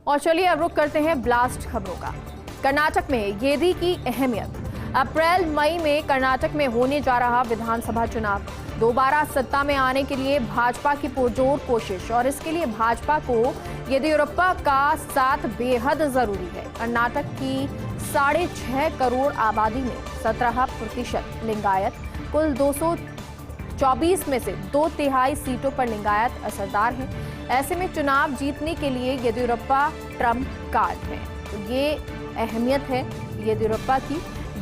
और चलिए अब रुख करते हैं ब्लास्ट खबरों का। कर्नाटक में येदी की अहमियत। अप्रैल मई में कर्नाटक में होने जा रहा विधानसभा चुनाव, दोबारा सत्ता में आने के लिए भाजपा की पुरजोर कोशिश और इसके लिए भाजपा को येदियुरप्पा का साथ बेहद जरूरी है। कर्नाटक की 6.5 करोड़ आबादी में 17% लिंगायत, कुल 224 में से 2/3 सीटों पर लिंगायत असरदार हैं। ऐसे में चुनाव जीतने के लिए येदियुरप्पा ट्रम्प कार्ड है। तो ये अहमियत है येदियुरप्पा की।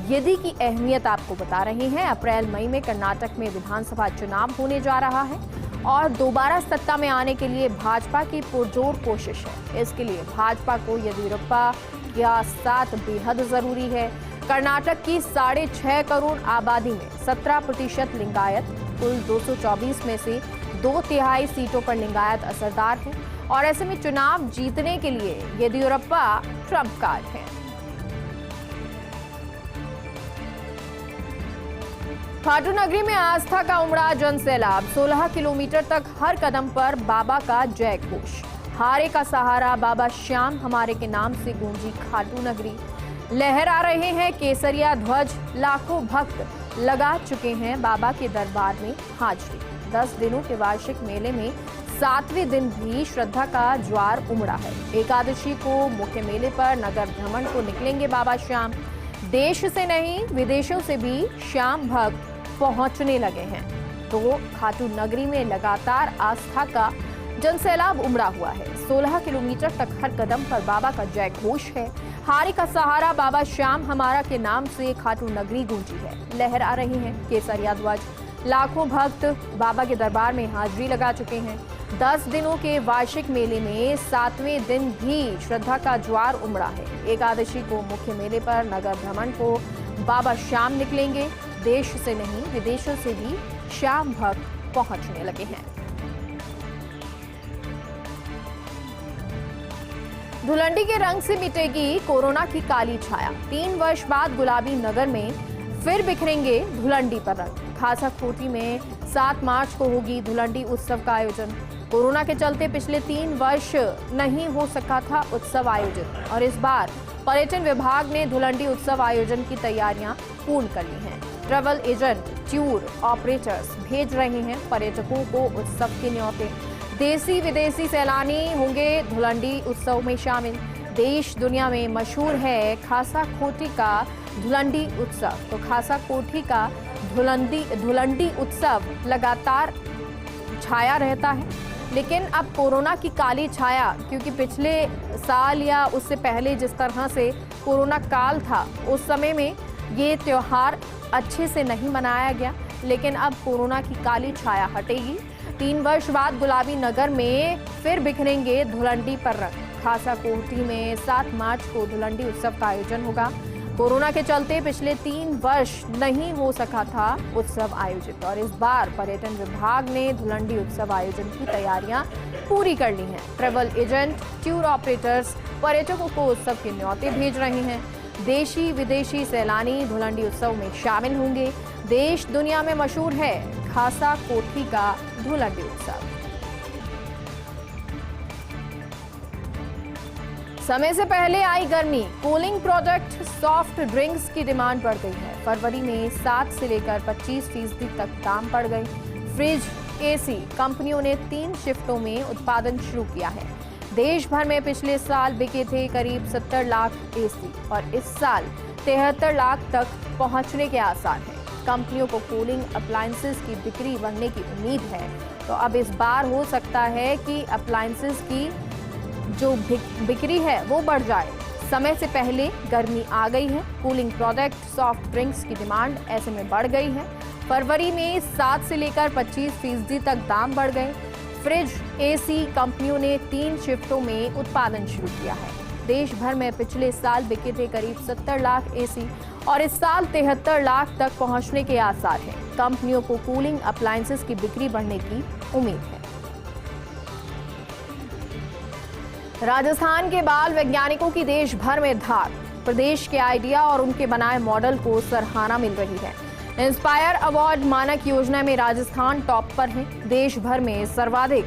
येदी की अहमियत आपको बता रहे हैं। अप्रैल मई में कर्नाटक में विधानसभा चुनाव होने जा रहा है और दोबारा सत्ता में आने के लिए भाजपा की पुरजोर कोशिश है। इसके लिए भाजपा को येदियुरप्पा का साथ बेहद जरूरी है। कर्नाटक की 6.5 करोड़ आबादी में 17% लिंगायत, कुल 224 में से 2/3 सीटों पर लिंगायत असरदार है और ऐसे में चुनाव जीतने के लिए येदियुरप्पा ट्रम्प कार्ड है। खाटू नगरी में आस्था का उमड़ा जन सैलाब। 16 किलोमीटर तक हर कदम पर बाबा का जय घोष। हारे का सहारा बाबा श्याम हमारे के नाम से गूंजी खाटू नगरी। लहरा रहे हैं केसरिया ध्वज। लाखों भक्त लगा चुके हैं बाबा के दरबार में हाजिरी। 10 दिनों के वार्षिक मेले में 7वें दिन भी श्रद्धा का ज्वार उमड़ा है। एकादशी को मुख्य मेले पर नगर भ्रमण को निकलेंगे बाबा श्याम। देश से नहीं विदेशों से भी श्याम भक्त पहुंचने लगे हैं। तो खाटू नगरी में लगातार आस्था का जनसैलाब उमड़ा हुआ है। 16 किलोमीटर तक हर कदम पर बाबा का जय घोष है। हारे का सहारा बाबा श्याम हमारा के नाम से खाटू नगरी गूंजी है। लहरा रहे हैं केसरिया ध्वज। लाखों भक्त बाबा के दरबार में हाजिरी लगा चुके हैं। 10 दिनों के वार्षिक मेले में 7वें दिन भी श्रद्धा का ज्वार उमड़ा है। एकादशी को मुख्य मेले पर नगर भ्रमण को बाबा श्याम निकलेंगे। देश से नहीं विदेशों से भी श्याम भक्त पहुंचने लगे हैं। धुलंडी के रंग से मिटेगी कोरोना की काली छाया। 3 वर्ष बाद गुलाबी नगर में फिर बिखरेंगे धुलंडी पर रंग। खासा कोटी में 7 मार्च को होगी धुलंडी उत्सव का आयोजन। कोरोना के चलते पिछले 3 वर्ष नहीं हो सका था उत्सव आयोजित और इस बार पर्यटन विभाग ने धुलंडी उत्सव आयोजन की तैयारियां पूर्ण कर ली हैं। ट्रैवल एजेंट, टूर ऑपरेटर्स भेज रहे हैं पर्यटकों को उत्सव के न्योते। देसी विदेशी सैलानी होंगे धुलंडी उत्सव में शामिल। देश दुनिया में मशहूर है खासा कोटी का धुलंडी उत्सव। तो खासा कोठी का धुलंडी उत्सव लगातार छाया रहता है, लेकिन अब कोरोना की काली छाया, क्योंकि पिछले साल या उससे पहले जिस तरह से कोरोना काल था उस समय में ये त्योहार अच्छे से नहीं मनाया गया, लेकिन अब कोरोना की काली छाया हटेगी। 3 वर्ष बाद गुलाबी नगर में फिर बिखरेंगे धुलंडी पर रंग। खासा कोठी में 7 मार्च को धुलंडी उत्सव का आयोजन होगा। कोरोना के चलते पिछले 3 वर्ष नहीं हो सका था उत्सव आयोजित और इस बार पर्यटन विभाग ने धुलंडी उत्सव आयोजन की तैयारियां पूरी कर ली हैं। ट्रैवल एजेंट, टूर ऑपरेटर्स पर्यटकों को उत्सव के न्योते भेज रहे हैं। देशी विदेशी सैलानी धुलंडी उत्सव में शामिल होंगे। देश दुनिया में मशहूर है खासा कोठी का धुलंडी उत्सव। समय से पहले आई गर्मी। कूलिंग प्रोडक्ट, सॉफ्ट ड्रिंक्स की डिमांड बढ़ गई है। फरवरी में 7 से लेकर 25% तक दाम बढ़ गए। फ्रिज, एसी कंपनियों ने 3 शिफ्टों में उत्पादन शुरू किया है। देश भर में पिछले साल बिके थे करीब 70 लाख एसी और इस साल 73 लाख तक पहुंचने के आसार हैं। कंपनियों को कूलिंग अप्लायंसेस की बिक्री बढ़ने की उम्मीद है। तो अब इस बार हो सकता है कि अप्लायंसेस की जो बिक्री है वो बढ़ जाए। समय से पहले गर्मी आ गई है। कूलिंग प्रोडक्ट, सॉफ्ट ड्रिंक्स की डिमांड ऐसे में बढ़ गई है। फरवरी में 7 से लेकर 25% तक दाम बढ़ गए। फ्रिज, एसी कंपनियों ने 3 शिफ्टों में उत्पादन शुरू किया है। देश भर में पिछले साल बिके थे करीब 70 लाख एसी और इस साल 73 लाख तक पहुंचने के आसार हैं। कंपनियों को कूलिंग अप्लायंसेस की बिक्री बढ़ने की उम्मीद है। राजस्थान के बाल वैज्ञानिकों की देश भर में धाक। प्रदेश के आइडिया और उनके बनाए मॉडल को सराहना मिल रही है। इंस्पायर अवार्ड मानक योजना में राजस्थान टॉप पर है। देश भर में सर्वाधिक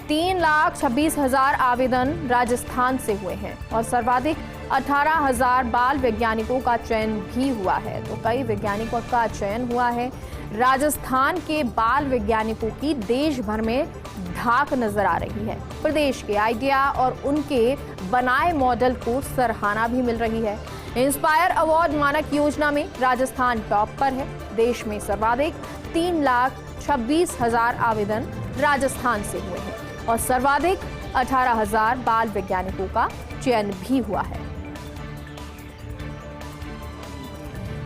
3,26,000 आवेदन राजस्थान से हुए हैं और सर्वाधिक 18,000 बाल वैज्ञानिकों का चयन भी हुआ है। तो कई वैज्ञानिकों का चयन हुआ है। राजस्थान के बाल वैज्ञानिकों की देश भर में धाक नजर आ रही है। प्रदेश के आइडिया और उनके बनाए मॉडल को सराहना भी मिल रही है। इंस्पायर अवार्ड मानक योजना में राजस्थान टॉप पर है। देश में सर्वाधिक 3,26,000 आवेदन राजस्थान से हुए हैं और सर्वाधिक 18,000 बाल वैज्ञानिकों का चयन भी हुआ है।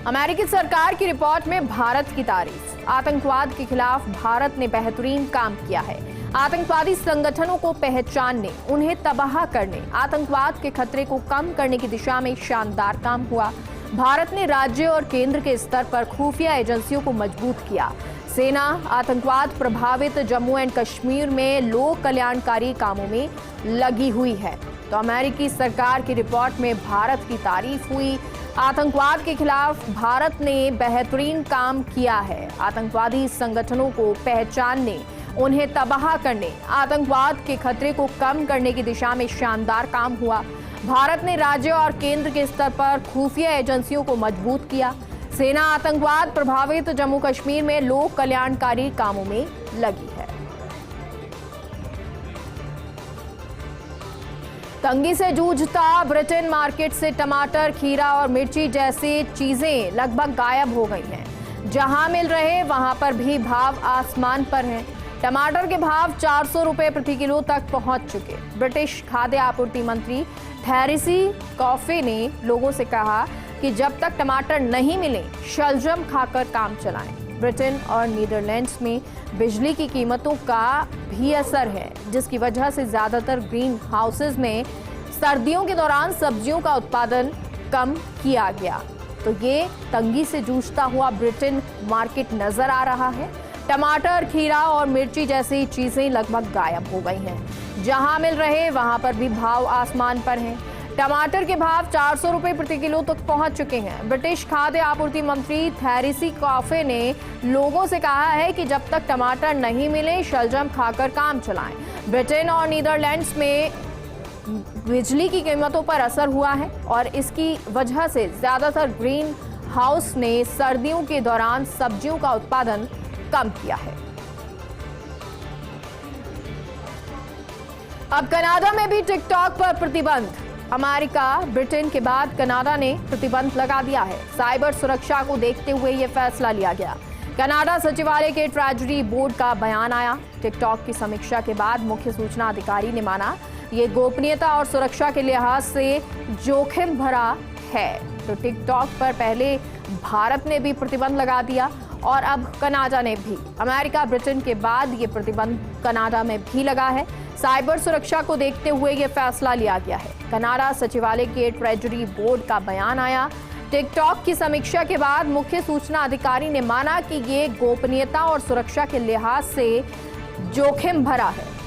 अमेरिकी सरकार की रिपोर्ट में भारत की तारीफ। आतंकवाद के खिलाफ भारत ने बेहतरीन काम किया है। आतंकवादी संगठनों को पहचानने, उन्हें तबाह करने, आतंकवाद के खतरे को कम करने की दिशा में शानदार काम हुआ। भारत ने राज्य और केंद्र के स्तर पर खुफिया एजेंसियों को मजबूत किया। सेना आतंकवाद प्रभावित जम्मू एंड कश्मीर में लोक कल्याणकारी कामों में लगी हुई है। तो अमेरिकी सरकार की रिपोर्ट में भारत की तारीफ हुई। आतंकवाद के खिलाफ भारत ने बेहतरीन काम किया है। आतंकवादी संगठनों को पहचानने, उन्हें तबाह करने, आतंकवाद के खतरे को कम करने की दिशा में शानदार काम हुआ। भारत ने राज्य और केंद्र के स्तर पर खुफिया एजेंसियों को मजबूत किया। सेना आतंकवाद प्रभावित जम्मू कश्मीर में लोक कल्याणकारी कामों में लगी है। तंगी से जूझता ब्रिटेन, मार्केट से टमाटर, खीरा और मिर्ची जैसी चीजें लगभग गायब हो गई हैं। जहां मिल रहे वहां पर भी भाव आसमान पर हैं। टमाटर के भाव 400 रुपए प्रति किलो तक पहुंच चुके। ब्रिटिश खाद्य आपूर्ति मंत्री थेरेसी कॉफे ने लोगों से कहा कि जब तक टमाटर नहीं मिले शलजम खाकर काम चलाएं। ब्रिटेन और नीदरलैंड्स में बिजली की कीमतों का भी असर है, जिसकी वजह से ज्यादातर ग्रीन हाउसेज में सर्दियों के दौरान सब्जियों का उत्पादन कम किया गया। तो ये तंगी से जूझता हुआ ब्रिटेन मार्केट नजर आ रहा है। टमाटर, खीरा और मिर्ची जैसी चीजें लगभग गायब हो गई हैं। जहां मिल रहे वहां पर भी भाव आसमान पर हैं। टमाटर के भाव 400 रुपए प्रति किलो तक पहुंच चुके हैं। ब्रिटिश खाद्य आपूर्ति मंत्री थेरेसी कॉफे ने लोगों से कहा है कि जब तक टमाटर नहीं मिले शलजम खाकर काम चलाएं। ब्रिटेन और नीदरलैंड्स में बिजली की कीमतों पर असर हुआ है और इसकी वजह से ज्यादातर ग्रीन हाउस ने सर्दियों के दौरान सब्जियों का उत्पादन कम किया है। अब कनाडा में भी टिकटॉक पर प्रतिबंध। अमेरिका, ब्रिटेन के बाद कनाडा ने प्रतिबंध लगा दिया है। साइबर सुरक्षा को देखते हुए यह फैसला लिया गया। कनाडा सचिवालय के ट्रेजरी बोर्ड का बयान आया। टिकटॉक की समीक्षा के बाद मुख्य सूचना अधिकारी ने माना ये गोपनीयता और सुरक्षा के लिहाज से जोखिम भरा है। तो टिकटॉक पर पहले भारत ने भी प्रतिबंध लगा दिया और अब कनाडा ने भी। अमेरिका, ब्रिटेन के बाद ये प्रतिबंध कनाडा में भी लगा है। साइबर सुरक्षा को देखते हुए यह फैसला लिया गया है। कनाडा सचिवालय के ट्रेजरी बोर्ड का बयान आया। टिकटॉक की समीक्षा के बाद मुख्य सूचना अधिकारी ने माना कि ये गोपनीयता और सुरक्षा के लिहाज से जोखिम भरा है।